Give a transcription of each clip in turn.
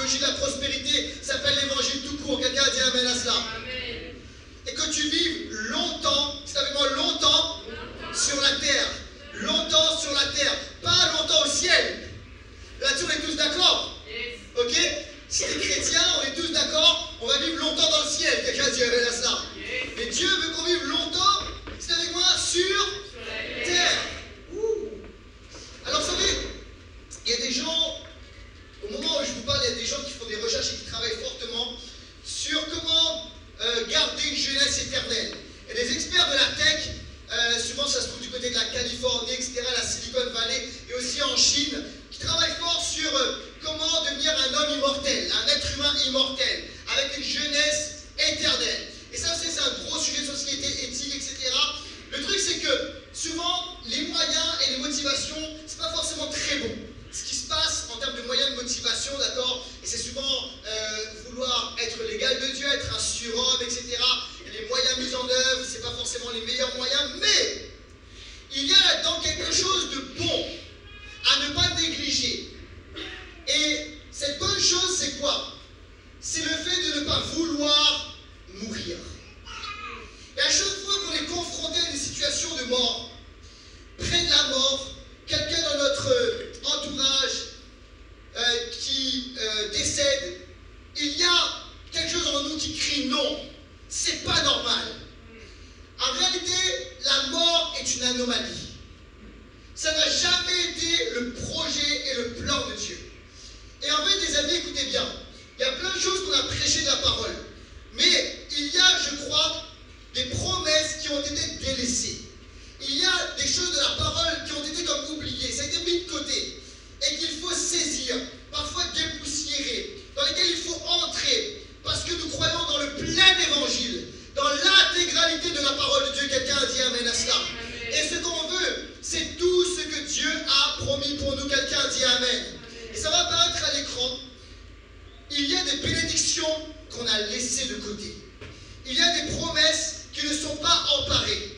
théologie de la prospérité s'appelle l'évangile tout court. Quelqu'un a dit amen à cela. Amen. Et que tu vives longtemps, c'est avec moi longtemps sur la terre. Longtemps sur la terre. Pas longtemps au ciel. Là-dessus, on est tous d'accord. Yes. Ok? Si tu es chrétien, on est tous d'accord, on va vivre longtemps dans le ciel. Quelqu'un dit amen à cela. Yes. Mais Dieu veut qu'on vive longtemps, c'est avec moi, sur Sur la terre. terre. Ouh. Alors, vous savez, il y a des gens, au moment où je vous parle, il y a des gens qui font des recherches et qui travaillent fortement sur comment garder une jeunesse éternelle. Et des experts de la tech, souvent ça se trouve du côté de la Californie, etc., la Silicon Valley, et aussi en Chine, qui travaillent fort sur comment devenir un homme immortel, un être humain immortel, avec une jeunesse éternelle. Et ça, c'est un gros sujet de société, éthique, etc. Le truc, c'est que souvent, les moyens et les motivations, c'est pas forcément très bon. Ce qui se passe en termes de moyens de motivation, d'accord, et c'est souvent vouloir être l'égal de Dieu, être un surhomme, etc. Et les moyens mis en œuvre, c'est pas forcément les meilleurs moyens, mais il y a là-dedans quelque chose de bon à ne pas négliger. Et cette bonne chose, c'est quoi? C'est le fait de ne pas vouloir mourir. Et à chaque fois qu'on est confronté à des situations de mort, près de la mort, quelqu'un dans notre entourage qui décède, il y a quelque chose en nous qui crie non, c'est pas normal. En réalité, la mort est une anomalie. Ça n'a jamais été le projet et le plan de Dieu. Et en fait, les amis, écoutez bien, il y a plein de choses qu'on a prêchées de la parole. Mais il y a, je crois, des promesses qui ont été délaissées. Il y a des choses de la parole qui ont été comme oubliées, ça a été mis de côté. Et qu'il faut saisir, parfois dépoussiérer, dans lesquelles il faut entrer. Parce que nous croyons dans le plein évangile, dans l'intégralité de la parole de Dieu. Quelqu'un a dit amen à cela. Et ce qu'on veut, c'est tout ce que Dieu a promis pour nous. Quelqu'un a dit amen. Et ça va apparaître à l'écran. Il y a des bénédictions qu'on a laissées de côté. Il y a des promesses qui ne sont pas emparées.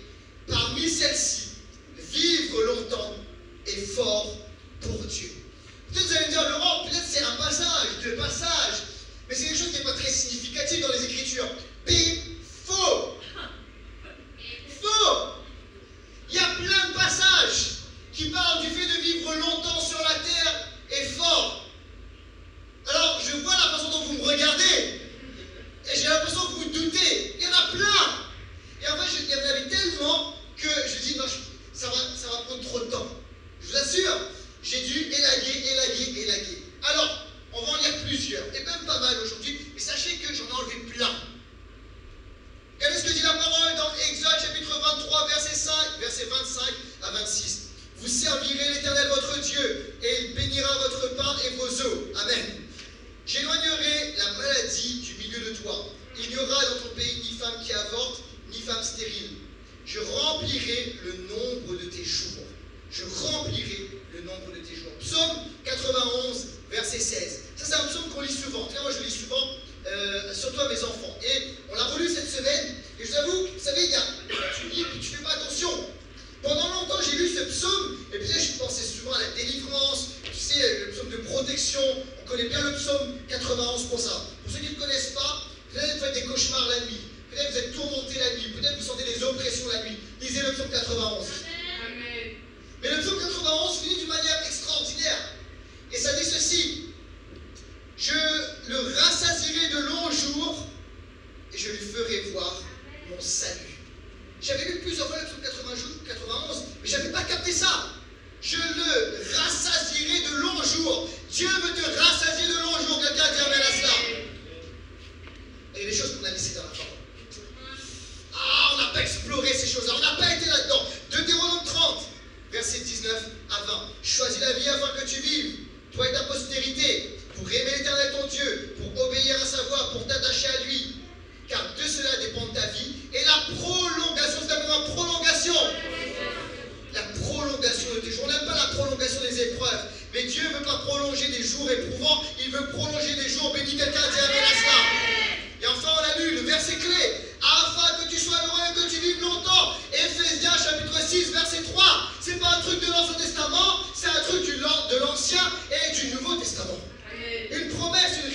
Parmi celles-ci, vivre longtemps et fort pour Dieu. Peut-être vous allez me dire, Laurent, peut-être c'est un passage, deux passages, mais c'est quelque chose qui n'est pas très significatif dans les Écritures. Bim, faux. Faux. Il y a plein de passages qui parlent du fait de vivre longtemps sur la terre et fort. Alors, je vois la façon dont vous me regardez, et j'ai l'impression que vous doutez. Il y en a plein. Et en fait, il y en avait tellement que je dis, non, ça va prendre trop de temps. Je vous assure, j'ai dû élaguer. Alors, on va en lire plusieurs, et même pas mal aujourd'hui, mais sachez que j'en ai enlevé plein. Regardez ce que dit la parole dans Exode chapitre 23, verset 25 à 26. Vous servirez l'Éternel votre Dieu, et il bénira votre pain et vos eaux. Amen. J'éloignerai la maladie du milieu de toi. Il n'y aura dans ton pays ni femme qui avorte, ni femme stérile. Je remplirai le nombre de tes jours. Je remplirai le nombre de tes jours. Psaume 91, verset 16. Ça, c'est un psaume qu'on lit souvent. En tout cas, moi, je lis souvent, surtout à mes enfants. Et on l'a relu cette semaine. Et je vous avoue, vous savez, tu lis et tu ne fais pas attention. Pendant longtemps, j'ai lu ce psaume. Et puis, je pensais souvent à la délivrance. Tu sais, le psaume de protection. On connaît bien le psaume 91 pour ça. Pour ceux qui ne le connaissent pas, peut-être vous faites des cauchemars la nuit. Peut-être vous êtes tourmenté la nuit. Peut-être vous sentez des oppressions la nuit. Lisez le psaume 91. Amen. Mais le psaume 91 finit d'une manière extraordinaire. Et ça dit ceci. Je le rassasierai de longs jours et je lui ferai voir mon salut. J'avais lu plusieurs fois le psaume 91, mais je n'avais pas capté ça. Je le rassasierai de longs jours. Dieu veut te rassasier de longs jours. Quelqu'un dit amen à cela. Et il y a des choses qu'on a laissées dans la parole. Ah, on n'a pas exploré ces choses-là. On n'a pas été là-dedans. Deutéronome 30, verset 19 à 20. Choisis la vie afin que tu vives, toi et ta postérité, pour aimer l'Éternel ton Dieu, pour obéir à sa voix, pour t'attacher à lui. Car de cela dépend ta vie et la prolongation. C'est simplement la prolongation. La prolongation de tes jours. On n'aime pas la prolongation des épreuves. Mais Dieu ne veut pas prolonger des jours éprouvants. Il veut prolonger des jours bénis. Quelqu'un dit amen à cela. Et enfin, on l'a lu, le verset clé. Afin que tu sois heureux et que tu vives longtemps. Éphésiens chapitre 6, verset 3. C'est pas un truc de l'Ancien Testament. C'est un truc de l'Ancien et du Nouveau Testament. Une promesse, une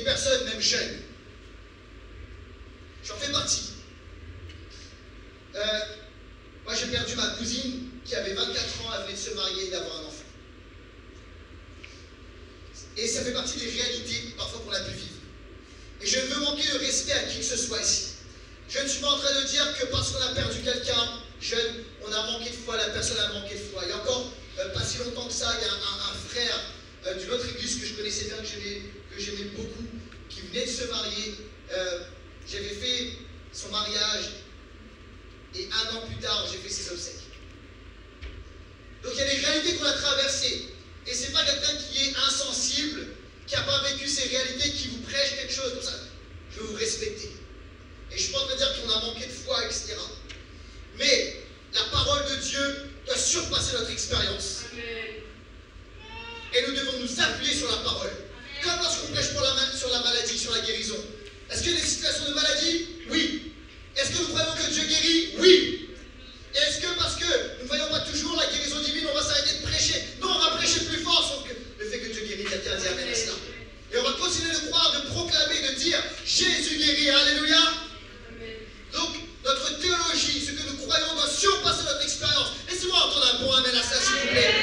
personnes, même jeunes. J'en fais partie. Moi, j'ai perdu ma cousine qui avait 24 ans, elle venait de se marier et d'avoir un enfant. Et ça fait partie des réalités, parfois, qu'on a pu vivre. Et je ne veux manquer de respect à qui que ce soit ici. Je ne suis pas en train de dire que parce qu'on a perdu quelqu'un jeune, on a manqué de foi, la personne a manqué de foi. Il y a encore pas si longtemps que ça, il y a un frère d'une autre église que je connaissais bien, que j'aimais beaucoup, qui venait de se marier. J'avais fait son mariage et 1 an plus tard, j'ai fait ses obsèques. Donc il y a des réalités qu'on a traversées. Et ce n'est pas quelqu'un qui est insensible, qui n'a pas vécu ces réalités, qui vous prêche quelque chose comme ça. Je veux vous respecter. Et je ne suis pas en train de dire qu'on a manqué de foi, etc. Mais la parole de Dieu doit surpasser notre expérience. Et nous devons nous appuyer sur la parole. Comme lorsqu'on prêche sur la maladie, sur la guérison. Est-ce qu'il y a des situations de maladie? Oui. Est-ce que nous croyons que Dieu guérit? Oui. Est-ce que parce que nous ne voyons pas toujours la guérison divine, on va s'arrêter de prêcher? Non, on va prêcher plus fort sur le fait que Dieu guérit. Quelqu'un a dit amen à cela. Et on va continuer de croire, de proclamer, de dire Jésus guérit. Alléluia. Donc, notre théologie, ce que nous croyons, doit surpasser notre expérience. Laissez-moi entendre un bon amen à ça, s'il vous plaît.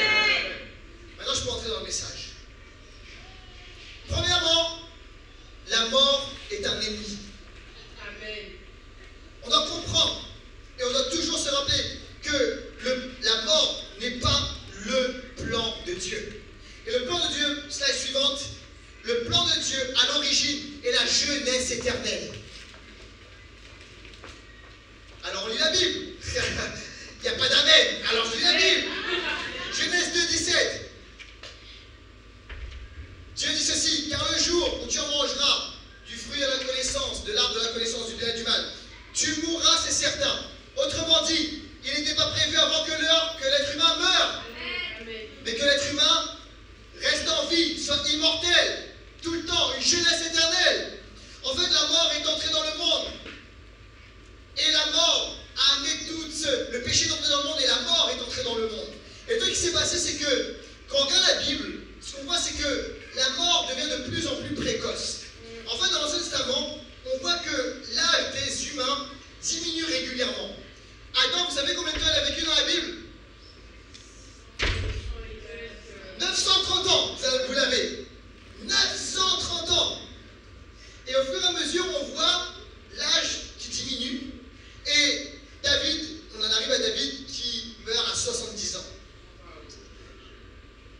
Maintenant, je peux entrer dans le message. Premièrement, la mort est un ennemi. Amen. On doit comprendre et on doit toujours se rappeler que la mort n'est pas le plan de Dieu. Et le plan de Dieu, slide suivante, le plan de Dieu à l'origine est la jeunesse éternelle. Alors on lit la Bible. Il n'y a pas d'amen. Alors je lis la Bible. Genèse 2,17. Dieu dit ceci, car le jour où tu en mangeras du fruit de la connaissance, de l'arbre de la connaissance du bien et du mal, tu mourras, c'est certain. Autrement dit, il n'était pas prévu avant que l'être humain meure, mais que l'être humain reste en vie, soit immortel, tout le temps, une jeunesse éternelle. En fait, la mort est entrée dans le monde. Et la mort a amené le péché est entré dans le monde et la mort est entrée dans le monde. Et donc, ce qui s'est passé, c'est que, quand on regarde la Bible, ce qu'on voit, c'est que la mort devient de plus en plus précoce. En fait, dans l'Ancien Testament, on voit que l'âge des humains diminue régulièrement. Adam, vous savez combien de temps il a vécu dans la Bible? 930 ans, vous l'avez. 930 ans. Et au fur et à mesure, on voit l'âge qui diminue. Et David, on en arrive à David qui meurt à 70 ans.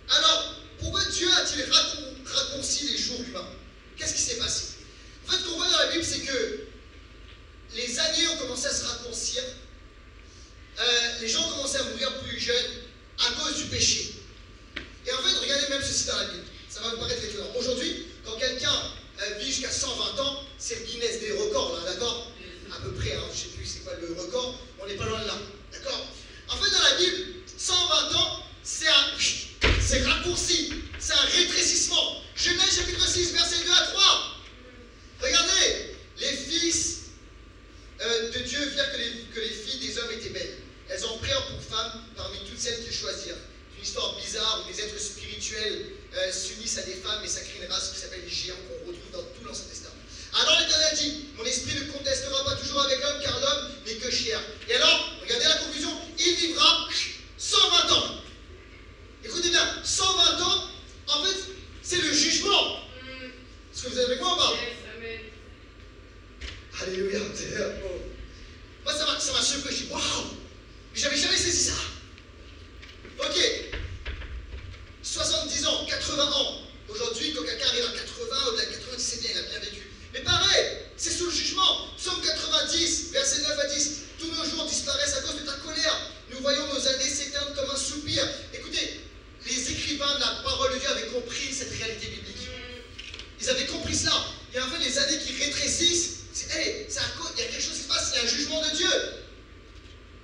Alors, pourquoi Dieu a-t-il raccourci les jours humains? Qu'est-ce qui s'est passé? En fait, ce qu'on voit dans la Bible, c'est que les années ont commencé à se raccourcir. Les gens ont commencé à mourir plus jeunes à cause du péché. Et en fait, regardez même ceci dans la Bible. Ça va vous paraître étonnant. Aujourd'hui, quand quelqu'un vit jusqu'à 120 ans, c'est le Guinness des records, là, d'accord? À peu près, hein, je ne sais plus c'est quoi le record, on n'est pas loin de là, d'accord? En fait, dans la Bible, 120 ans, c'est raccourci, c'est un rétrécissement. Genèse chapitre 6, versets 2 à 3. Regardez, les fils de Dieu virent que les filles des hommes étaient belles. Elles en prirent pour femmes parmi toutes celles qu'ils choisirent. C'est une histoire bizarre où des êtres spirituels s'unissent à des femmes et ça crée une race qui s'appelle les géants qu'on retrouve dans tout l'Ancien Testament. Alors l'Éternel dit, mon esprit ne contestera pas toujours avec l'homme, car l'homme n'est que chair. Et alors, regardez la conclusion, il vivra 120 ans. Écoutez bien, 120 ans, en fait, c'est le jugement. Est-ce que vous êtes avec moi ou pas? Alléluia. Moi, ça m'a surpris. Je dis, waouh, j'avais jamais saisi ça. Ok, 70 ans, 80 ans. Aujourd'hui, quand quelqu'un arrive à 80, au-delà de 90, c'est bien, il a bien vécu. Mais pareil, c'est sous le jugement. Psaume 90, versets 9 à 10. Tous nos jours disparaissent à cause de ta colère. Nous voyons nos années s'éteindre comme un soupir. Écoutez, les écrivains de la parole de Dieu avaient compris cette réalité biblique. Ils avaient compris cela. Et en fait, les années qui rétrécissent, il y a quelque chose qui se passe, c'est un jugement de Dieu.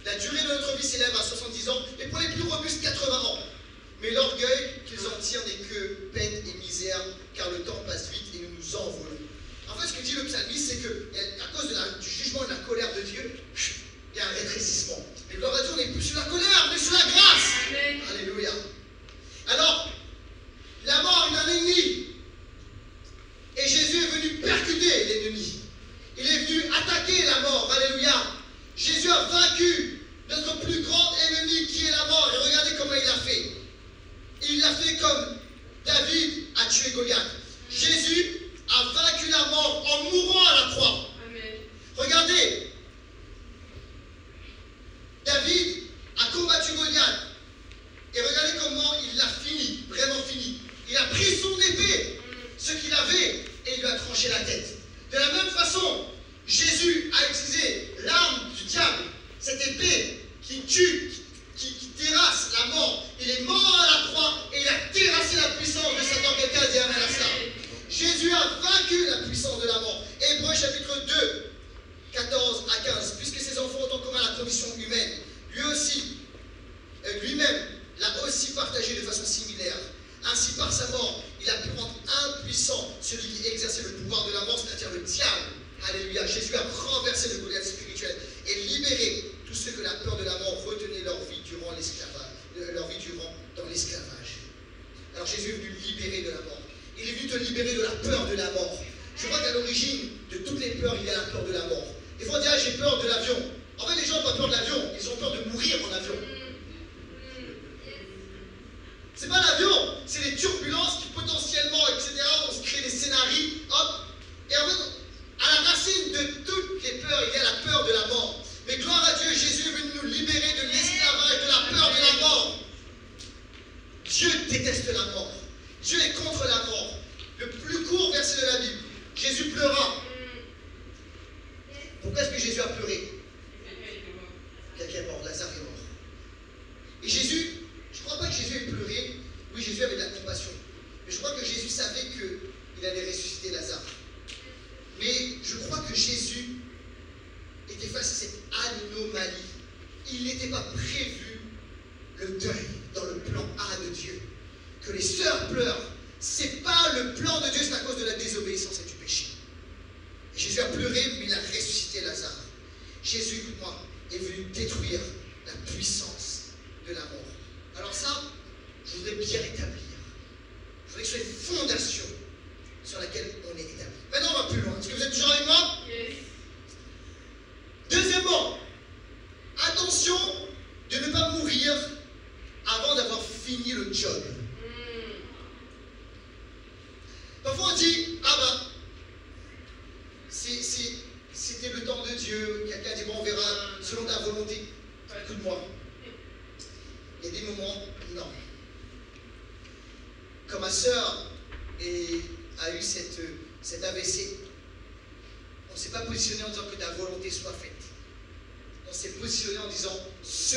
La durée de notre vie s'élève à 70 ans, et pour les plus robustes, 80 ans. Mais l'orgueil qu'ils en tirent n'est que peine et misère, car le temps passe vite et nous nous envolons. En fait, ce que dit le psalmiste, c'est qu'à cause du jugement et de la colère de Dieu, il y a un rétrécissement. Et gloire à Dieu, on n'est plus sur la colère, mais sur la grâce. Amen. Alléluia. Alors, la mort est un ennemi. Et Jésus est venu l'ennemi. Il est venu attaquer la mort. Alléluia. Jésus a vaincu notre plus grand ennemi qui est la mort. Et regardez comment il l'a fait. Il l'a fait comme David a tué Goliath. Jésus a vaincu la mort en mourant à la croix. Amen. Regardez. David a combattu Goliath. Et regardez comment il l'a fini, vraiment fini. Il a pris son épée, ce qu'il avait, et il lui a tranché la tête. De la même façon, Jésus a utilisé l'arme du diable, cette épée qui tue, qui terrasse la mort. Il est mort à la croix et il a terrassé la puissance de Satan. Quelqu'un dit amen à ça. Jésus a vaincu la puissance de la mort. Hébreux chapitre 2, 14 à 15. Puisque ses enfants ont en commun la condition humaine, lui-même l'a aussi partagé de façon similaire. Ainsi, par sa mort, il a pu rendre impuissant celui qui exerçait le pouvoir de la mort, c'est-à-dire le diable. Alléluia. Jésus a renversé le Goliath spirituel et libéré tous ceux que la peur de la mort retenait leur vie durant dans l'esclavage. Alors Jésus est venu libérer de la mort. Il est venu te libérer de la peur de la mort. Je crois qu'à l'origine de toutes les peurs, il y a la peur de la mort. Des fois on dit ah, j'ai peur de l'avion. En fait, les gens n'ont pas peur de l'avion, ils ont peur de mourir en avion. C'est pas l'avion, c'est les turbulences qui potentiellement, etc., on se crée des scénarios, hop. Et en fait, à la racine de toutes les peurs, il y a la peur de la mort. Mais gloire à Dieu, Jésus est venu nous libérer de l'esclavage, de la peur de la mort. Dieu déteste la mort. Dieu est contre la mort. Le plus court verset de la Bible, Jésus pleura. Pourquoi est-ce que Jésus a pleuré? Quelqu'un est mort, Lazare est mort. Et Jésus, je ne crois pas que Jésus ait pleuré. Oui, Jésus avait de la compassion. Mais je crois que Jésus savait qu'il allait ressusciter Lazare. Mais je crois que Jésus était face à cette anomalie. Il n'était pas prévu le deuil dans le plan A de Dieu. Que les sœurs pleurent, ce n'est pas le plan de Dieu, c'est à cause de la désobéissance et du péché. Et Jésus a pleuré, mais il a ressuscité Lazare. Jésus, écoute-moi, est venu détruire la puissance de la mort. Alors ça, je voudrais bien établir. Je voudrais que ce soit une fondation sur laquelle on est établi. Maintenant, on va plus loin. Est-ce que vous êtes toujours avec moi? Yes. Deuxièmement, attention de ne pas mourir avant d'avoir fini le job. Parfois on dit, ah ben, c'était le temps de Dieu. Quelqu'un dit, bon, on verra selon ta volonté. Écoute-moi. Il y a des moments, non. Quand ma sœur a eu cet AVC, on ne s'est pas positionné en disant que ta volonté soit faite. On s'est positionné en disant, ce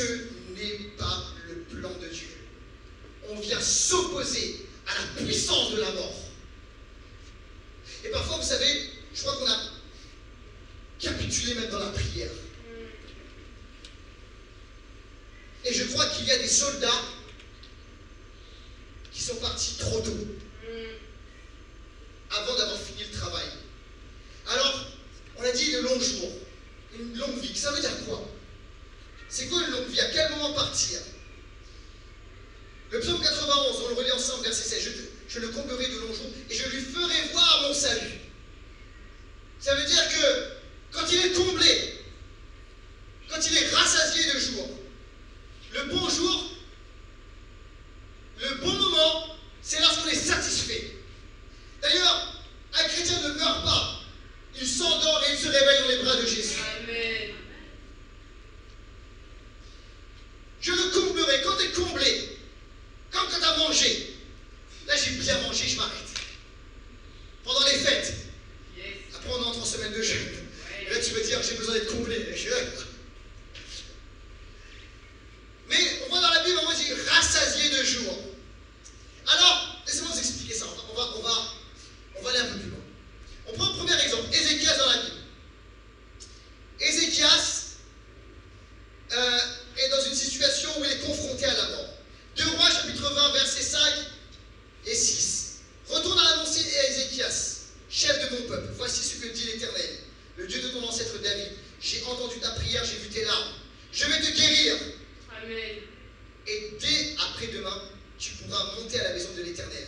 n'est pas le plan de Dieu. On vient s'opposer à la puissance de la mort. Et parfois, vous savez, je crois qu'on a capitulé même dans la prière. Et je crois qu'il y a des soldats qui sont partis trop tôt, avant d'avoir fini le travail. Alors, on a dit de longs jours, une longue vie. Ça veut dire quoi? C'est quoi une longue vie? À quel moment partir? Le psaume 91, on le relit ensemble, verset 16. Je le comblerai de longs jours et je lui ferai voir mon salut. Ça veut dire que quand il est comblé, quand il est rassasié de jours, le bon jour, le bon moment, c'est lorsqu'on est satisfait. D'ailleurs, un chrétien ne meurt pas. Il s'endort et il se réveille dans les bras de Jésus. Amen. Je le comblerai. Quand tu es comblé, comme quand tu as mangé, là j'ai bien mangé, je m'arrête. Pendant les fêtes, Yes. après on entre en semaine de jeûne. Et là tu veux dire j'ai besoin d'être comblé. Mais on voit dans la Bible, on dit rassasié de jour. Alors, laissez-moi vous expliquer ça. On va aller un peu plus loin. On prend un premier exemple, Ézéchias dans la Bible. Ézéchias est dans une situation où il est confronté à la mort. 2 Rois, chapitre 20, versets 5 et 6. Retourne à annoncer à Ézéchias, chef de mon peuple, voici ce que dit l'Éternel, le Dieu de ton ancêtre David. J'ai entendu ta prière, j'ai vu tes larmes. Je vais te guérir. Amen. Et dès après-demain, tu pourras monter à la maison de l'Éternel.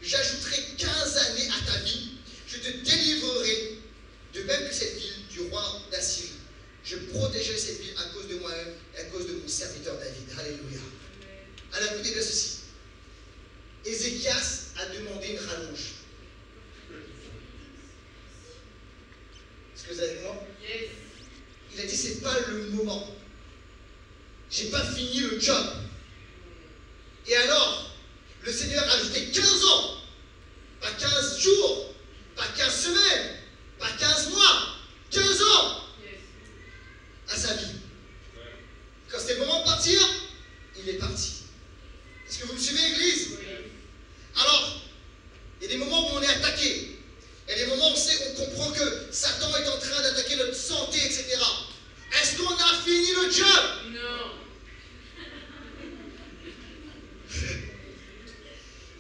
J'ajouterai 15 années à ta vie. Je te délivrerai Est-ce que vous êtes avec moi? Yes. Il a dit, c'est pas le moment. J'ai pas fini le job. Et alors, le Seigneur a ajouté 15 ans, pas 15 jours, pas 15 semaines, pas 15 mois, 15 ans Yes. à sa vie. Quand c'était le moment de partir, il est parti. Est-ce que vous me suivez, Église? Oui. Alors, il y a des moments où on est attaqué. Il y a des moments où on comprend que Satan est en train d'attaquer notre santé, etc. Est-ce qu'on a fini le job? Non.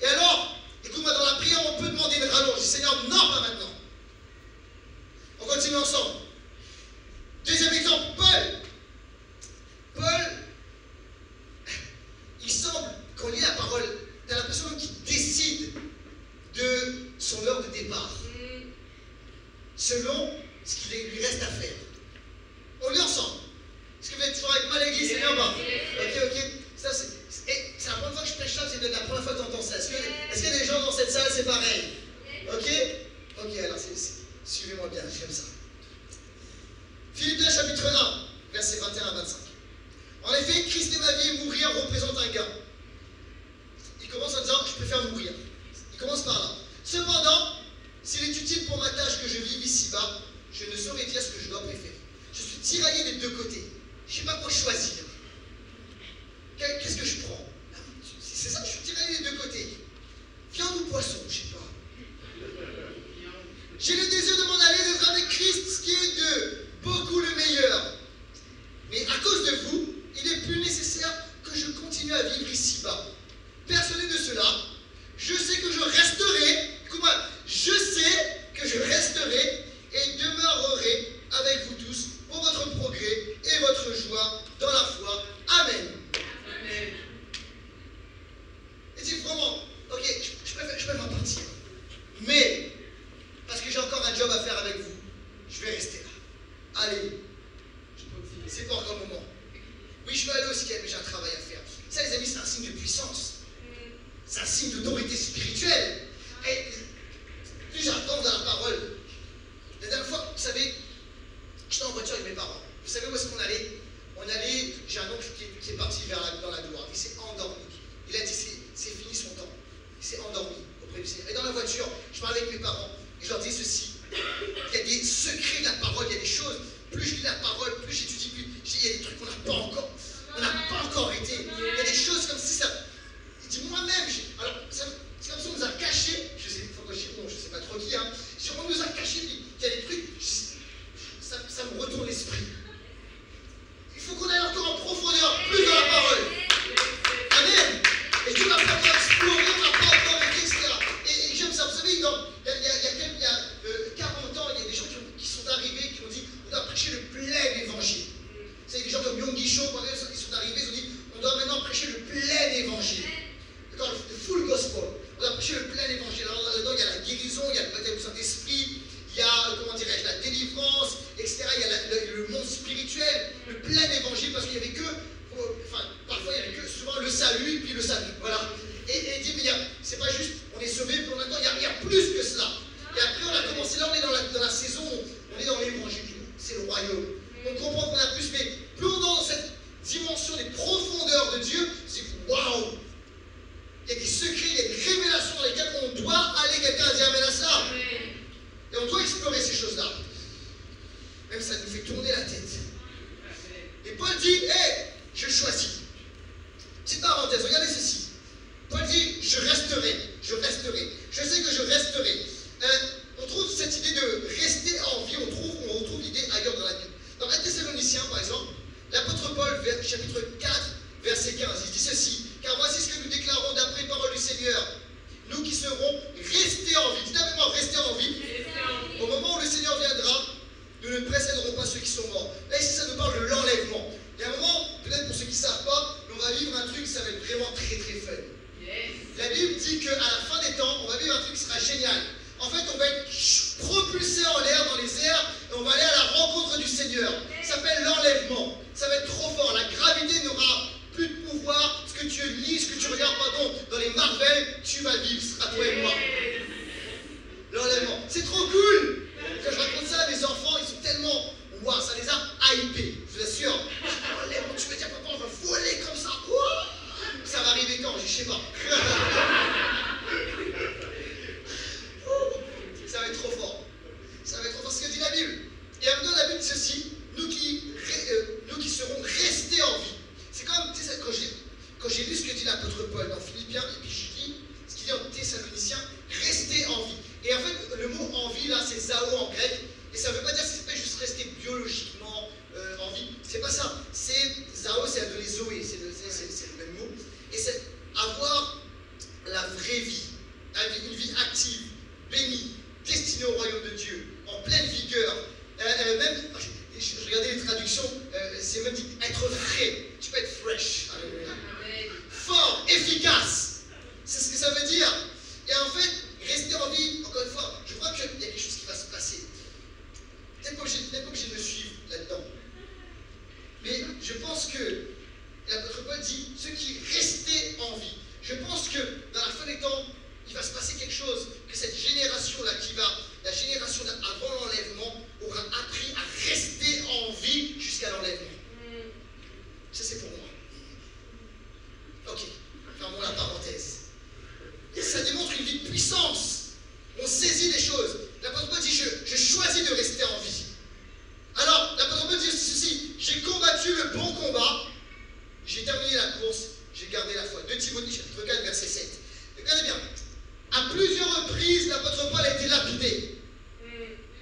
Et alors, écoute-moi, dans la prière, on peut demander une rallonge. Je dis, Seigneur, non, pas maintenant. On continue ensemble. Deuxième exemple, Paul. Paul, il semble, quand on lit la parole, tu as l'impression qu'il décide de son heure de départ, selon ce qu'il lui reste à faire. On lit ensemble. Est-ce que vous êtes toujours avec moi, l'église? C'est bien bas. Ok. Ça, c'est la première fois que je prêche ça, c'est la première fois que tu entends ça. Est-ce qu'il y a des gens dans cette salle, c'est pareil? Ok, alors suivez-moi bien, j'aime ça. Philippiens chapitre 1, versets 21 à 25. En effet, Christ est ma vie et mourir représente un gain. Il commence en disant, je préfère mourir. Il commence par là. Cependant, s'il est utile pour ma tâche que je vive ici-bas, je ne saurais dire ce que je dois préférer. Je suis tiraillé des deux côtés. Je ne sais pas quoi choisir. Qu'est-ce que je prends? C'est ça, je suis tiraillé des deux côtés. Viande ou poisson, je ne sais pas. J'ai le désir de m'en aller, d'être avec Christ, ce qui est de beaucoup le meilleur. Mais à cause de vous, il est plus nécessaire que je continue à vivre ici-bas. Persuadé de cela, je sais que je resterai, écoute-moi, je sais que je resterai et demeurerai avec vous tous pour votre progrès et votre joie dans la foi. Amen. Amen. Et dit vraiment, ok, je préfère partir. Mais, parce que j'ai encore un job à faire avec vous, je vais rester là. Allez, c'est pas encore le moment. Oui, je veux aller au ciel, mais j'ai un travail à faire. Ça, les amis, c'est un signe de puissance. C'est un signe d'autorité spirituelle. Et plus j'apprends dans la parole. La dernière fois, vous savez, j'étais en voiture avec mes parents. Vous savez où est-ce qu'on allait? On allait, j'ai un oncle qui est parti dans la gloire. Il s'est endormi. Il a dit, c'est fini son temps. Il s'est endormi auprès du Seigneur. Et dans la voiture, je parlais avec mes parents. Et je leur dis ceci. Il y a des secrets de la parole, il y a des choses. Plus je lis la parole, plus j'étudie, plus il y a des trucs qu'on n'a pas encore. On n'a pas encore été. Il y a des choses comme si ça. Il dit moi-même, alors c'est comme si on nous a cachés. Je sais, je sais pas trop qui, hein. On nous a cachés, puis il y a des trucs. Ça me retourne l'esprit. Il faut qu'on aille encore en profondeur, plus dans la parole. Amen. Et Dieu va pas encore explorer, on n'a pas encore été, etc. Et j'aime ça. Vous savez, il y a 40 ans, il y a des gens qui sont arrivés, qui ont dit on doit prêcher le plein évangile. Vous savez, des gens comme Yonggi Cho, par exemple, ils sont arrivés, ils ont dit on doit maintenant prêcher le plein évangile. D'accord, le full gospel. On doit prêcher le plein évangile. Alors là-dedans, il y a la guérison, il y a le baptême du Saint-Esprit, il y a, comment dirais-je, la délivrance, etc. Il y a le monde spirituel, le plein évangile, parce qu'il n'y avait que, parfois il n'y avait que souvent le salut, puis le salut. Voilà. Et il dit, mais c'est pas juste, on est sauvé, puis on attend, il y a plus que cela. Et après, on a commencé, là, on est dans la saison, on est dans l'évangile, c'est le royaume. On comprend qu'on a plus, mais plus on est dans cette dimension des profondeurs de Dieu, c'est waouh! Il y a des secrets, il y a des révélations dans lesquelles on doit aller. Quelqu'un a dit amen à ça. Et on doit explorer ces choses-là. Même ça nous fait tourner la tête. Et Paul dit, hé, je choisis. Petite parenthèse, regardez ceci. Paul dit, je resterai. Je sais que je resterai. On trouve cette idée de rester en vie, on retrouve l'idée ailleurs dans la Bible. Dans 1 Thessaloniciens, par exemple, l'apôtre Paul, chapitre 4, verset 15, il dit ceci. Car voici ce que nous déclarons d'après parole du Seigneur. Nous qui serons restés en vie. Dites avec moi, restés en vie. Au moment où le Seigneur viendra, nous ne précéderons pas ceux qui sont morts. Là, ici, ça nous parle de l'enlèvement. Il y a un moment, peut-être pour ceux qui ne savent pas, on va vivre un truc, ça va être vraiment très très fun. La Bible dit qu'à la fin des temps, on va vivre un truc qui sera génial. En fait, on va être propulsé en l'air, dans les airs, et on va aller à la rencontre du Seigneur. Ça s'appelle l'enlèvement. Ça va être trop fort. La gravité n'aura plus de pouvoir. Ce que tu lis, ce que tu regardes, dans les Marvel, tu vas vivre, ce sera toi et moi. L'enlèvement. C'est trop cool. Quand je raconte ça à mes enfants, ils sont envie, là, c'est zao en grec. Et ça ne veut pas dire que c'est pas juste rester biologiquement en vie. C'est pas ça. C'est zao, c'est de zoé, c'est le même mot. Et c'est avoir la vraie vie, une vie active, bénie, destinée au royaume de Dieu, en pleine vigueur. Même, je regardais les traductions, c'est même dit être frais. Tu peux être fresh. Alléluia. Fort, efficace. C'est ce que ça veut dire. Et en fait, rester en vie, encore une fois, je crois qu'il y a quelque chose qui va se passer. Peut-être pas obligé de me suivre là-dedans. Mais je pense que l'apôtre Paul dit ceux qui restaient en vie. Je pense que dans la fin des temps, il va se passer quelque chose, que cette génération-là la génération avant l'enlèvement, aura appris à rester en vie jusqu'à l'enlèvement. Ça, c'est pour moi. Ok, fermons la parenthèse. Et ça démontre une vie de puissance. On saisit les choses. L'apôtre Paul dit je choisis de rester en vie. Alors, l'apôtre Paul dit ceci: j'ai combattu le bon combat, j'ai terminé la course, j'ai gardé la foi. 2 Timothée chapitre 4, verset 7. Regardez bien. À plusieurs reprises, l'apôtre Paul a été lapidé.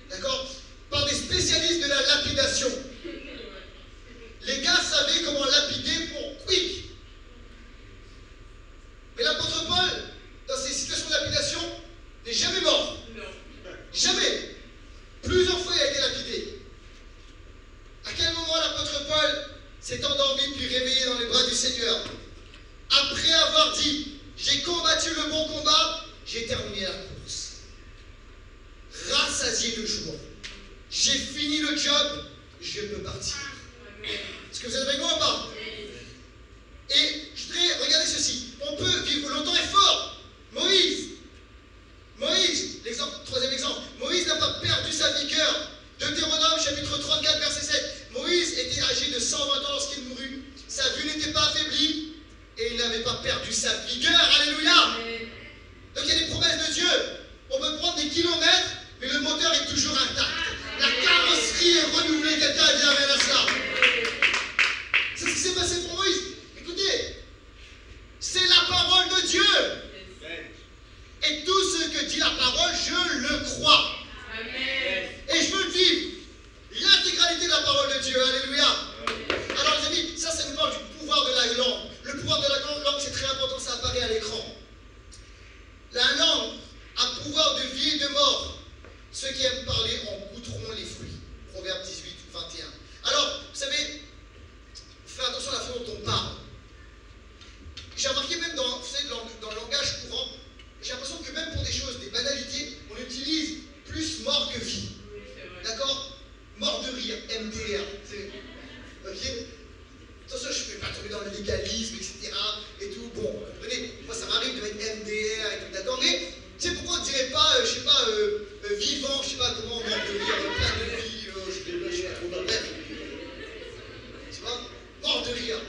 D'accord? Par des spécialistes de la lapidation. Les gars savaient comment lapider pour quick. Mais l'apôtre Paul, dans ces situations de lapidation, n'est jamais mort. Jamais. Plusieurs fois, il a été lapidé. À quel moment l'apôtre Paul s'est endormi puis réveillé dans les bras du Seigneur? Après avoir dit j'ai combattu le bon combat, j'ai terminé la course. Rassasié de joie. J'ai fini le job, je peux partir. Est-ce que vous êtes avec moi ou pas? Et je voudrais regarder ceci. On peut vivre longtemps et fort. Moïse, troisième exemple. Moïse n'a pas perdu sa vigueur. Deutéronome chapitre 34, verset 7. Moïse était âgé de 120 ans lorsqu'il mourut. Sa vue n'était pas affaiblie et il n'avait pas perdu sa vigueur. Alléluia. Donc il y a des promesses de Dieu. On peut prendre des kilomètres, mais le moteur est toujours intact. La carrosserie est renouvelée. Quelqu'un a dit amen à cela. C'est ce qui s'est passé pour Moïse. Écoutez, c'est la parole de Dieu. Et tout ce que dit la parole, je le crois. Amen. Et je veux le vivre. L'intégralité de la parole de Dieu. Alléluia. Alors les amis, ça nous parle du pouvoir de la langue. Le pouvoir de la langue, c'est très important, ça apparaît à l'écran. La langue a pouvoir de vie et de mort. Ceux qui aiment parler en goûteront les fruits. Proverbe 18, 21. Alors, vous savez, fais attention à la façon dont on parle. J'ai remarqué même dans le langage courant, j'ai l'impression que même pour des choses, des banalités, on utilise plus mort que vie. D'accord? Mort de rire, MDR. Ok? Attention, je ne vais pas tomber dans le légalisme, etc. Et tout. Bon, comprenez, moi ça m'arrive de mettre MDR et tout, d'accord? Mais, tu sais pourquoi on ne dirait pas, je sais pas, vivant, je sais pas comment, mort de rire, plein de vie, je sais pas trop, bref. Tu vois? Mort de rire.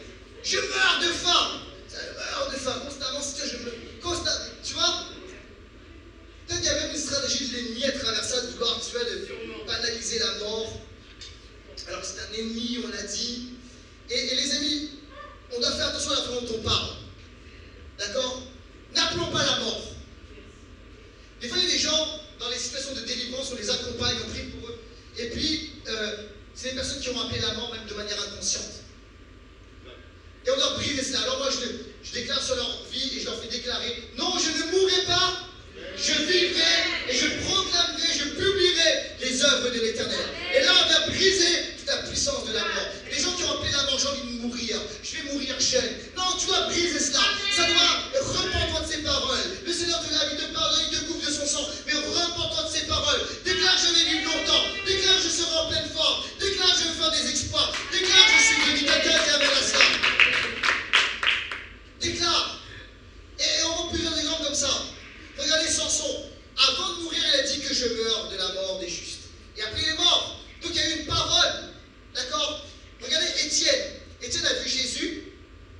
Je meurs de faim! Je meurs de faim, constamment, je me. Constamment, tu vois? Peut-être qu'il y a même une stratégie de l'ennemi à travers ça, de vouloir, tu vois, de banaliser la mort. Alors que c'est un ennemi, on l'a dit. Et les amis, on doit faire attention à la façon dont on parle. D'accord? N'appelons pas la mort. Des fois, il y a des gens, dans les situations de délivrance, on les accompagne, on prie pour eux. Et puis, c'est des personnes qui ont appelé la mort même de manière inconsciente. Et on doit briser cela. Alors moi, je déclare sur leur vie et je leur fais déclarer, non, je ne mourrai pas, je vivrai et je proclamerai, je publierai les œuvres de l'Éternel. Et là, on va briser toute la puissance de la mort. Les gens qui ont appelé la mort, j'ai envie de mourir, je vais mourir jeune. Non, tu dois briser cela. Ça doit, repens-toi de ces paroles. Le Seigneur te lave, il te pardonne, il te couvre de son sang. Mais repens-toi de ces paroles. Déclare, je vais vivre longtemps. Déclare, je serai en pleine forme. Déclare, je vais faire des exploits. Déclare, je suis béni. Quelqu'un qui avait la cela. Déclare. Et on prend plusieurs exemples comme ça. Regardez Samson. Avant de mourir, il a dit que je meurs de la mort des justes. Et après, il est mort. Donc il y a eu une parole. D'accord? Regardez Étienne. Étienne a vu Jésus.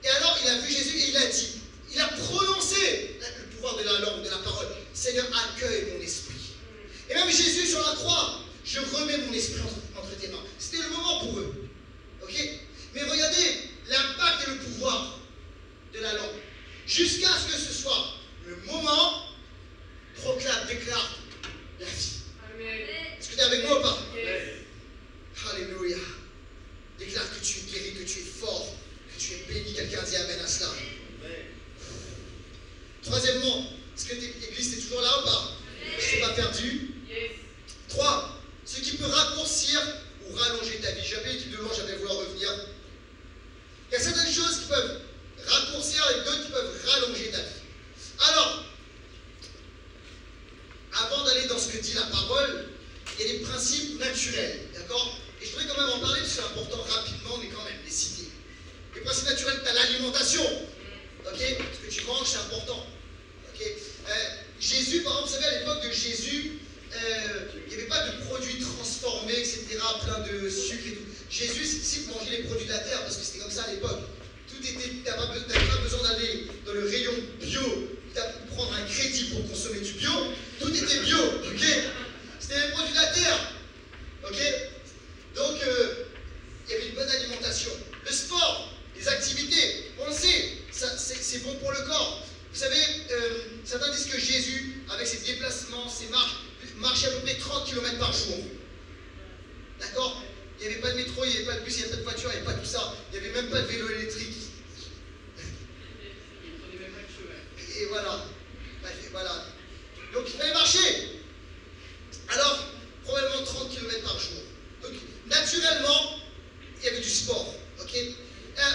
Et alors, il a vu Jésus et il a dit. Il a prononcé le pouvoir de la langue, de la parole. Seigneur, accueille mon esprit. Et même Jésus sur la croix. Je remets mon esprit entre tes mains. C'était le moment pour eux. Ok? Mais regardez l'impact et le pouvoir de la langue. Jusqu'à ce que ce soit le moment, proclame, déclare la vie. Amen. des principes naturels, d'accord? Et je voudrais quand même en parler, parce que c'est important rapidement, mais quand même, les citer. Les principes naturels, tu as l'alimentation, ok? Ce que tu manges, c'est important, ok? Jésus, par exemple, vous savez, à l'époque de Jésus, il n'y avait pas de produits transformés, etc., plein de sucre et tout. Jésus, si vous mangez les produits de la terre, parce que c'était comme ça à l'époque, tout était, tu n'avais pas besoin d'aller dans le rayon bio, prendre un crédit pour consommer du bio, tout était bio, ok? C'était les produits de la terre, ok? Donc, il y avait une bonne alimentation. Le sport, les activités, on le sait, c'est bon pour le corps. Vous savez, certains disent que Jésus, avec ses déplacements, ses marches, marchait à peu près 30 km par jour. D'accord? Il n'y avait pas de métro, il n'y avait pas de bus, il n'y avait pas de voiture, il n'y avait pas tout ça. Il n'y avait même pas de vélo électrique. Et voilà. Voilà. Donc il fallait marcher. Alors, probablement 30 km par jour. Donc, naturellement, il y avait du sport. Ok?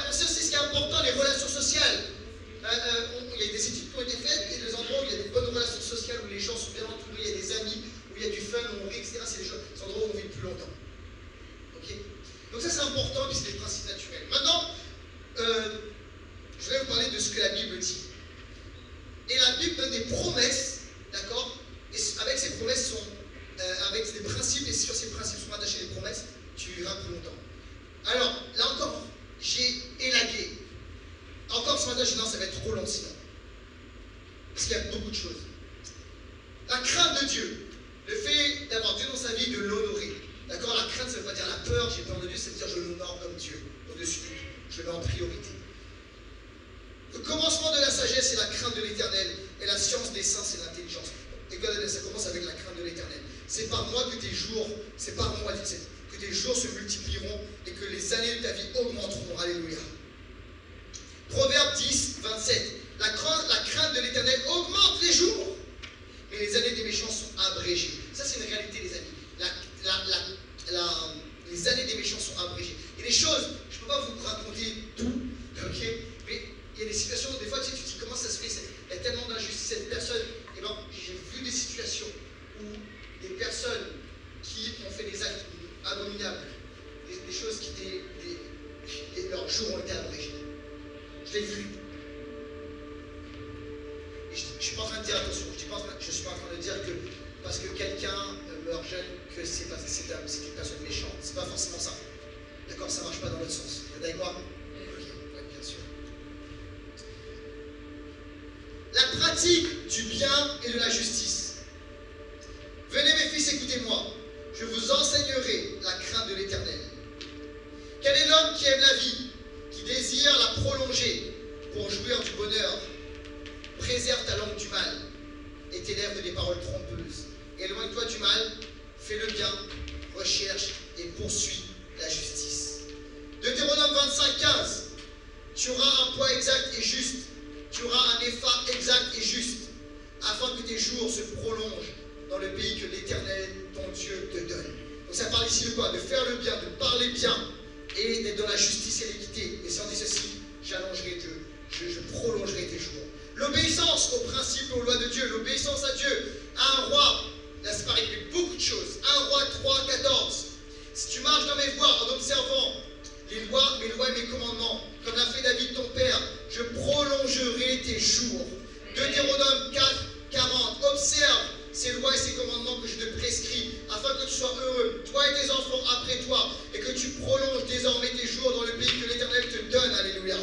On sait aussi ce qui est important, les relations sociales. Il y a des études qui ont été faites, et des endroits où il y a des bonnes relations sociales, où les gens sont bien entourés, il y a des amis, où il y a du fun, où on rit, etc. C'est des endroits où on vit plus longtemps. Ok? Donc ça c'est important, puis c'est des principes naturels. Maintenant, je voudrais vous parler de ce que la Bible dit. Et la Bible donne des promesses, d'accord? Et avec ces promesses avec des principes, et sur ces principes sont attachés des promesses, tu vivras plus longtemps. Alors, là encore, j'ai élagué. Encore ce matin, je dis non, ça va être trop long sinon. Parce qu'il y a beaucoup de choses. La crainte de Dieu, le fait d'avoir Dieu dans sa vie, de l'honorer. D'accord? La crainte, ça ne veut pas dire la peur, j'ai peur de Dieu, ça veut dire je l'honore comme Dieu, au-dessus de tout. Je le mets en priorité. Le commencement de la sagesse, c'est la crainte de l'éternel. Et la science des saints, c'est l'intelligence. Et ça commence avec la crainte de l'éternel. C'est par moi que tes jours, c'est par moi, que tes jours se multiplieront et que les années de ta vie augmenteront. Alléluia. Proverbe 10, 27. La crainte de l'éternel augmente les jours, mais les années des méchants sont abrégées. Ça, c'est une réalité, les amis. Les années des méchants sont abrégées. Et les choses, je ne peux pas vous raconter tout, ok? Mais il y a des situations où des fois, tu te dis comment ça se fait, il y a tellement d'injustice, cette personne. Et bien, j'ai vu des situations où des personnes qui ont fait des actes abominables, des choses qui leurs jours ont été abrégés. Je l'ai vu. Et je ne suis pas en train de dire, attention, je ne suis pas en train de dire que parce que quelqu'un meurt jeune, que c'est une personne méchante. C'est pas forcément ça. D'accord? Ça ne marche pas dans l'autre sens. Vous êtes avec moi? Ok, ouais, bien sûr. La pratique du bien et de la justice. Venez mes fils, écoutez-moi. Je vous enseignerai la crainte de l'Éternel. Quel est l'homme qui aime la vie, qui désire la prolonger pour jouir du bonheur? Préserve ta langue du mal et tes lèvres des paroles trompeuses. Éloigne-toi du mal, fais le bien, recherche et poursuis la justice. Deutéronome 25, 15. Tu auras un poids exact et juste. Tu auras un épha exact et juste, afin que tes jours se prolongent dans le pays que l'Éternel, ton Dieu, te donne. Donc ça parle ici de quoi? De faire le bien, de parler bien, et d'être dans la justice et l'équité. Et si on dit ceci, j'allongerai Dieu, je prolongerai tes jours. L'obéissance aux principes et aux lois de Dieu, l'obéissance à Dieu, à un roi, là c'est pareil, il y a beaucoup de choses. 1 Roi 3, 14. Si tu marches dans mes voies en observant mes lois et mes commandements, comme l'a fait David ton père, je prolongerai tes jours. Deutéronome 4, 40. Observe ces lois et ces commandements que je te prescris, afin que tu sois heureux, toi et tes enfants après toi, et que tu prolonges désormais tes jours dans le pays que l'Éternel te donne. Alléluia.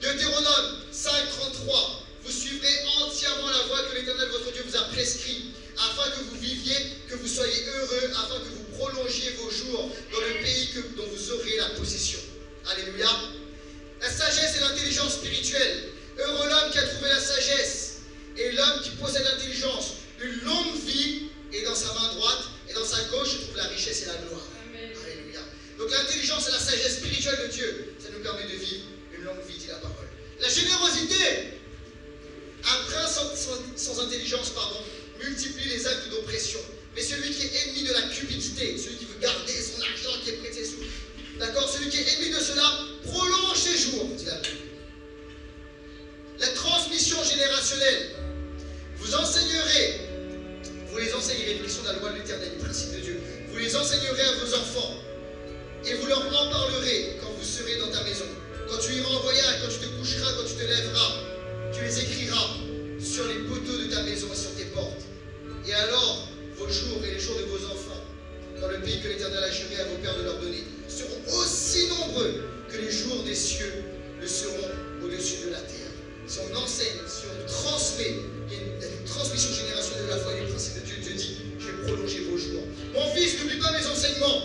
Deutéronome 5, 33. Vous suivrez entièrement la voie que l'Éternel votre Dieu vous a prescrite, afin que vous viviez, que vous soyez heureux, afin que vous prolongiez vos jours dans le pays dont vous aurez la possession. Alléluia. La sagesse et l'intelligence spirituelle. Heureux l'homme qui a trouvé la sagesse et l'homme qui possède l'intelligence. Une longue vie est dans sa main droite et dans sa gauche se trouve la richesse et la gloire. Amen. Alléluia. Donc l'intelligence et la sagesse spirituelle de Dieu, ça nous permet de vivre une longue vie, dit la parole. La générosité. Un prince sans intelligence, multiplie les actes d'oppression. Mais celui qui est ennemi de la cupidité, celui qui veut garder son argent, qui est prêt ses sous, d'accord, celui qui est ennemi de cela, prolonge ses jours, dit la Bible. La transmission générationnelle. Vous les enseignerez les questions de la loi de l'Éternel, les principes de Dieu. les enseignerez à vos enfants, et vous leur en parlerez quand vous serez dans ta maison. Quand tu iras en voyage, quand tu te coucheras, quand tu te lèveras, tu les écriras sur les poteaux de ta maison et sur tes portes. Et alors, vos jours et les jours de vos enfants, dans le pays que l'Éternel a juré à vos pères de leur donner, seront aussi nombreux que les jours des cieux le seront au-dessus de la terre. Si on enseigne, si on transmet, il y a une transmission générationnelle de la foi et des principes de Dieu, Dieu dit, je vais prolonger vos jours. Mon fils, n'oublie pas mes enseignements.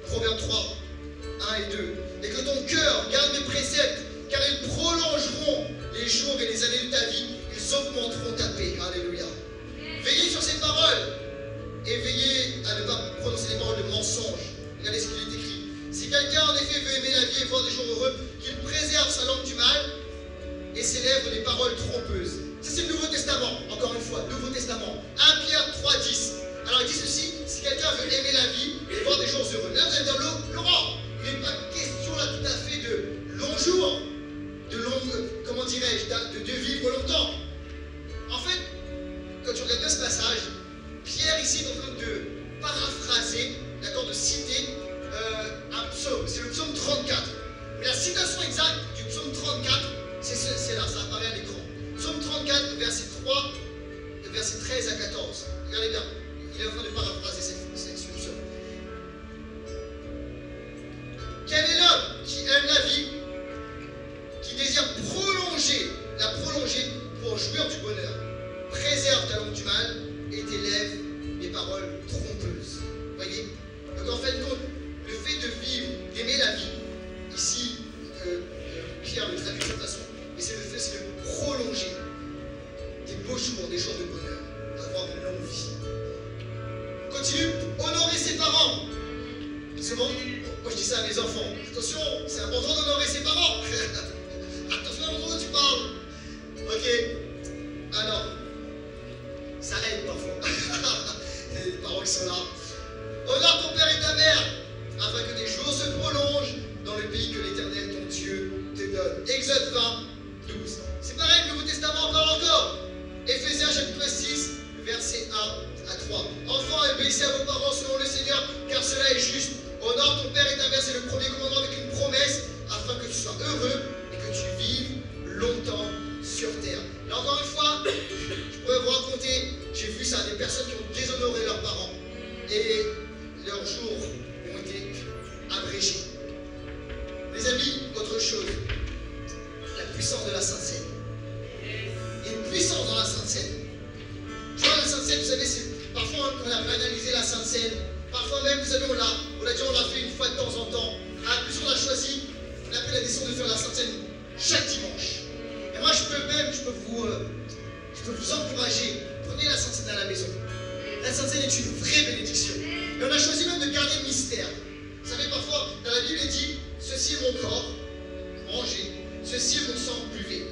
Proverbe 3, 1 et 2. Et que ton cœur garde mes préceptes, car ils prolongeront les jours et les années de ta vie, ils augmenteront ta paix. Alléluia. Veillez sur ces paroles et veillez à ne pas prononcer des paroles de mensonge. Regardez ce qu'il est écrit. Si quelqu'un en effet veut aimer la vie et voir des jours heureux, qu'il préserve sa langue du mal et ses lèvres des paroles trompeuses. Ça c'est le Nouveau Testament, encore une fois, Nouveau Testament. 1 Pierre 3, 10. Alors il dit ceci, si quelqu'un veut aimer la vie et voir des jours heureux. Là vous allez me dire, Laurent, il n'est pas question là tout à fait de longs jours, de longues, comment dirais-je, de vivre longtemps. En fait, quand tu regardes bien ce passage, Pierre ici est en train de paraphraser, d'accord, de citer un psaume, c'est le psaume 34. Mais la citation exacte du psaume 34, c'est là, ça apparaît à l'écran. Psaume 34, verset 3, verset 13 à 14. Regardez bien, il est en train de paraphraser ce psaume. Quel est l'homme qui aime la vie, qui désire la prolonger pour jouir du bonheur? Préserve ta langue du mal et tes lèvres des paroles trompeuses. Voyez? Donc en fait, le fait de vivre, d'aimer la vie, ici, Pierre le traduit de cette façon, mais c'est le fait de prolonger des beaux jours, des jours de bonheur, avoir une longue vie. Continue, honorer ses parents. C'est bon? Moi je dis ça à mes enfants. Attention, c'est important d'honorer ses parents. Attention à l'endroit où tu parles. Ok. Alors, ça aide parfois. Il y a des parents qui sont là. Honore ton père et ta mère, afin que tes jours se prolongent dans le pays que l'Éternel, ton Dieu, te donne. Exode 20, 12. C'est pareil, le Nouveau Testament parle encore. Éphésiens chapitre 6, verset 1 à 3. Enfants, obéissez à vos parents selon le Seigneur, car cela est juste. Honore ton père et ta mère, c'est le premier commandement avec une promesse, afin que tu sois heureux et que tu vives longtemps sur terre. Là encore une fois, je pourrais vous raconter, j'ai vu ça, des personnes qui ont déshonoré leurs parents et leurs jours ont été abrégés. Les amis, autre chose, la puissance de la Sainte Seine. Il y a une puissance dans la Sainte Seine. Tu vois, la Sainte Seine, vous savez, parfois on a banalisé la Sainte Seine. Parfois même, vous savez, on l'a fait une fois de temps en temps. À plus on a choisi, on a pris la décision de faire la Sainte Seine chaque dimanche. Et moi, je peux vous encourager. Prenez la Sainte Seine à la maison. La Sainte Seine est une vraie bénédiction. Et on a choisi même de garder le mystère. Vous savez, parfois, dans la Bible, il dit, ceci est mon corps, mangez. Ceci est mon sang, buvez.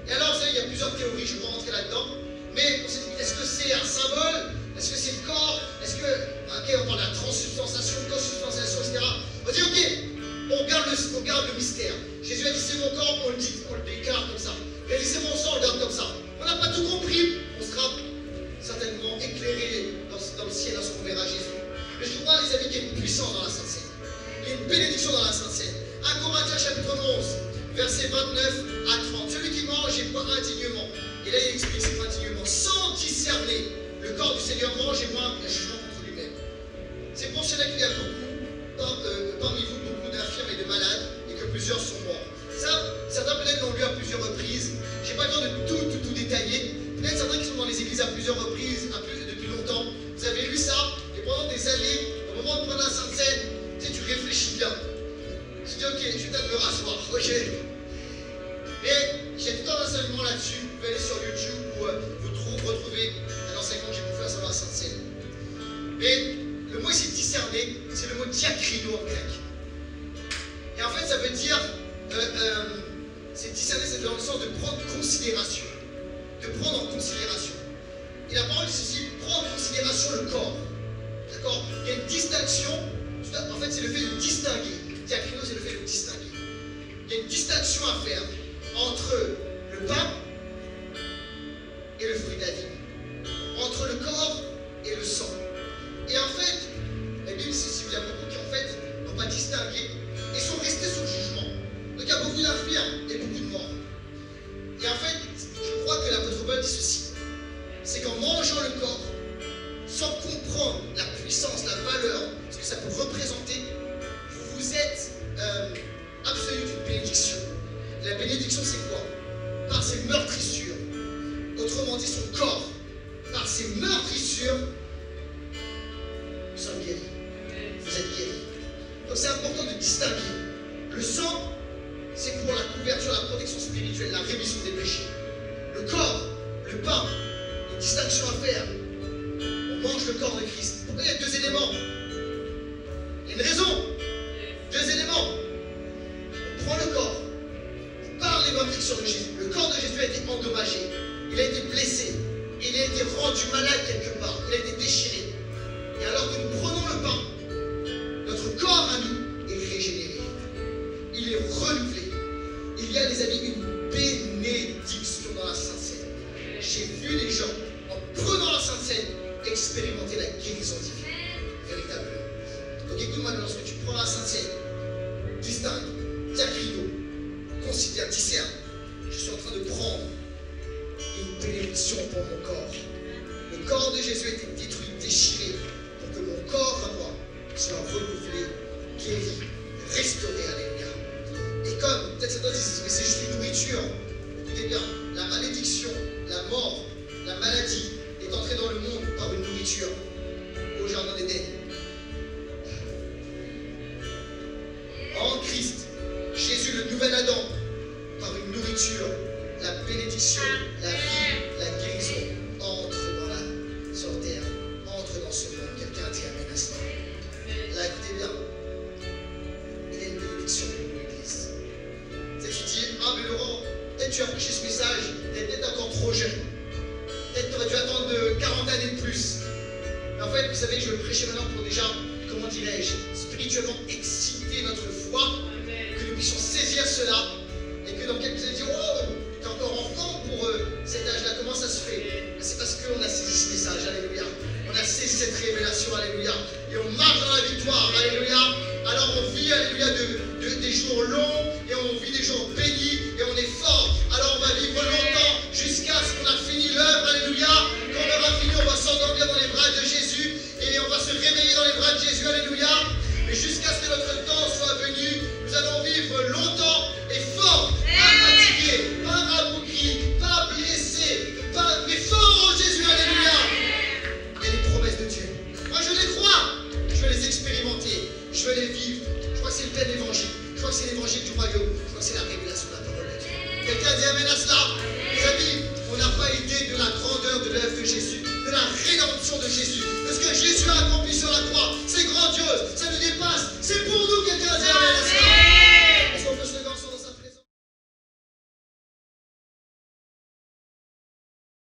Et alors, vous savez, il y a plusieurs théories, je ne vais pas rentrer là-dedans. Mais on s'est dit, est-ce que c'est un symbole? Est-ce que c'est le corps? Est-ce que, ok, on parle de la transsubstantiation, consubstantiation, etc. On dit, ok, on garde le mystère. Jésus a dit, c'est mon corps, on le déclare comme ça. Il a dit, c'est mon sang, on le garde comme ça. On n'a pas tout compris, on sera certainement éclairé dans le ciel lorsqu'on verra Jésus. Mais je crois, les amis, qu'il y a une puissance dans la Sainte Seine. Il y a une bénédiction dans la Sainte Seine. 1 Corinthiens chapitre 11, versets 29 à 30. Celui qui mange et boit indignement. Et là, il explique c'est indignement. Sans discerner, le corps du Seigneur mange et boit un jugement contre lui-même. C'est pour cela qu'il y a parmi vous beaucoup d'infirmes et de malades et que plusieurs sont morts. Ça, certains peut-être l'ont lu à plusieurs reprises. Je n'ai pas le temps de tout détailler. Peut-être certains qui sont dans les églises à plusieurs reprises, depuis longtemps. Vous avez lu ça et pendant des années, au moment de prendre la Sainte Seine, tu réfléchis bien. Tu dis, ok, je vais peut-être me rasseoir, ok. Mais j'ai tout un enseignement là-dessus. Vous pouvez aller sur YouTube ou vous retrouver un enseignement que j'ai pu faire sur la Sainte Seine. Mais le mot ici discerner, c'est le mot diakrino en grec. Et en fait, ça veut dire, c'est discerner, c'est dans le sens de prendre considération. De prendre en considération. Et la parole dit ceci, prendre en considération le corps. D'accord? Il y a une distinction, en fait, c'est le fait de distinguer. Diakrino, c'est le fait de distinguer. Il y a une distinction à faire entre le pain et le fruit de la vie. Entre le corps et le sang. Et en fait, la Bible ça peut représenter? Vous êtes absolu d'une bénédiction. La bénédiction, c'est quoi? Par ses meurtrissures. Autrement dit, son corps. Par ses meurtrissures, nous sommes guéris. Vous êtes guéris. Donc c'est important de distinguer. Le sang, c'est pour la couverture, la protection spirituelle, la rémission des péchés. Le corps, le pain, une distinction à faire. On mange le corps de Christ. Pourquoi il y a deux éléments? Il y a une raison. Deux éléments. On prend le corps. Par les meurtrissures de Jésus. Le corps de Jésus a été endommagé. Il a été blessé. Il a été rendu malade quelque part. Il a été déchiré. Et alors que nous prenons le pain, notre corps à nous est régénéré. Il est renouvelé. Il y a, les amis, une bénédiction dans la Sainte Seine. J'ai vu les gens, en prenant la Sainte Seine, expérimenter la guérison divine. Véritablement. Donc écoute-moi, lorsque tu prends la Sainte Seine, distingue, diacrino, considère, discerne. Je suis en train de prendre une bénédiction pour mon corps. Le corps de Jésus a été détruit, déchiré, pour que mon corps à moi soit renouvelé, guéri, restauré. Alléluia. Et comme, peut-être certains disent, mais c'est juste une nourriture. Écoutez bien, la malédiction, la mort, la maladie est entrée dans le monde par une nourriture au jardin d'Éden. En Christ, Jésus, le nouvel Adam, par une nourriture, la bénédiction, la vie, la guérison entre sur terre, entre dans ce monde. Quelqu'un a dit amen à cela. Là, écoutez bien, il y a une bénédiction pour l'Église. Tu dis, ah mais Laurent, peut-être tu as prêché ce message, tu es peut-être encore trop jeune. Peut-être tu aurais dû attendre 40 années de plus. Mais en fait, vous savez, je vais prêcher maintenant pour déjà, comment dirais-je, spirituellement exciter notre foi, que nous puissions saisir cela, et que dans quelques années, dire, oh, tu es encore enfant pour cet âge-là, comment ça se fait? C'est parce qu'on a saisi ce message, alléluia. On a saisi cette révélation, alléluia. Et on marche dans la victoire, alléluia. Alors on vit, alléluia, des jours longs, et on vit des jours bénis, et on est fort. Alors on va vivre longtemps, jusqu'à ce qu'on a fini l'œuvre, alléluia. Quand on aura fini, on va s'endormir dans les bras de Jésus, et on va se réveiller dans les bras de Jésus, alléluia. Et jusqu'à ce que notre temps soit venu, nous allons vivre longtemps et fort, pas fatigués, pas rabougris, pas blessés, mais fort en Jésus, alléluia. Il y a les promesses de Dieu. Moi je les crois, je veux les expérimenter, je veux les vivre. Je crois que c'est le plein évangile, je crois que c'est l'évangile du royaume, je crois que c'est la révélation de la parole de Dieu. Quelqu'un dit amen à cela? Les amis, on n'a pas idée de la grandeur de l'œuvre de Jésus, de la rédemption de Jésus, de ce que Jésus a accompli sur la croix. C'est grandiose,